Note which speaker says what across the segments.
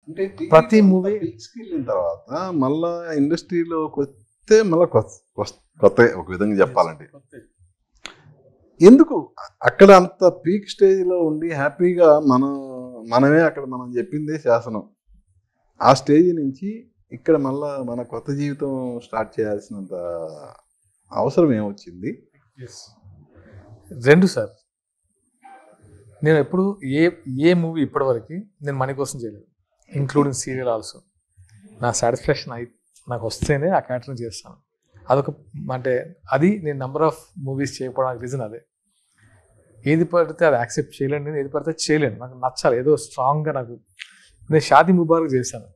Speaker 1: అంటే
Speaker 2: ప్రతి మూవీ
Speaker 1: పీక్స్కి వెళ్ళిన తర్వాత మళ్ళా ఇండస్ట్రీలోకి వస్తే మళ్ళీ కొత్త ఒక విధంగా చెప్పాలంటే ఎందుకు అక్కడ అంత పీక్ స్టేజ్లో ఉండి హ్యాపీగా మనమే అక్కడ మనం చెప్పిందే శాసనం ఆ స్టేజ్ నుంచి ఇక్కడ మళ్ళా మన కొత్త జీవితం స్టార్ట్ చేయాల్సినంత అవసరం ఏమొచ్చింది?
Speaker 2: రెండు సార్, నేను ఎప్పుడు ఏ మూవీ ఇప్పటివరకు నేను మనీ కోసం చేయలేదు, ఇంక్లూడింగ్ సీరియల్ ఆల్సో. నా సాటిస్ఫాక్షన్ నాకు వస్తేనే ఆ క్యారెక్టర్ని చేస్తాను. అదొక అంటే అది నేను నెంబర్ ఆఫ్ మూవీస్ చేయకపోవడానికి రీజన్ అదే. ఏది పడితే అది యాక్సెప్ట్ చేయలేను, నేను ఏది పడితే చేయలేను, నాకు నచ్చాలి ఏదో స్ట్రాంగ్గా. నేను షాదీ ముబారక్ చేశాను,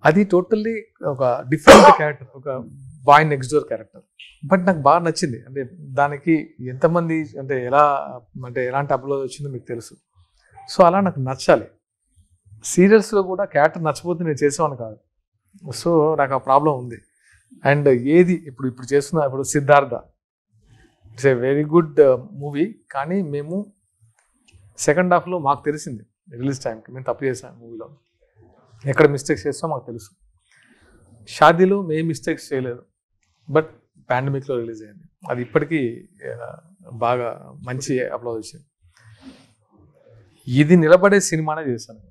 Speaker 2: అది టోటల్లీ ఒక డిఫరెంట్ క్యారెక్టర్, ఒక boy next door character. But నాకు బాగా నచ్చింది. అంటే దానికి ఎంతమంది అంటే ఎలాంటి అప్లోడ్ వచ్చిందో మీకు తెలుసు. సో అలా నాకు నచ్చాలి. సీరియల్స్లో కూడా క్యారెక్టర్ నచ్చపోతే నేను చేసేవాడిని కాదు. సో నాకు ఆ ప్రాబ్లం ఉంది. అండ్ ఏది ఇప్పుడు చేస్తున్నా, ఇప్పుడు Siddhartha it's a very good movie. కానీ మేము సెకండ్ హాఫ్లో మాకు తెలిసింది రిలీజ్ టైంకి మేము తప్పు చేసాం మూవీలో, ఎక్కడ మిస్టేక్స్ చేస్తామో మాకు తెలుసు. షాదీలో మేము మిస్టేక్స్ చేయలేదు, బట్ పాండమిక్లో రిలీజ్ అయింది. అది ఇప్పటికీ బాగా మంచి అప్లోడ్ వచ్చింది. ఇది నిలబడే సినిమానే చేశాను,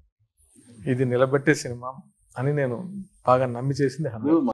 Speaker 2: ఇది నిలబెట్టే సినిమా అని నేను బాగా నమ్మి చేసింది 100.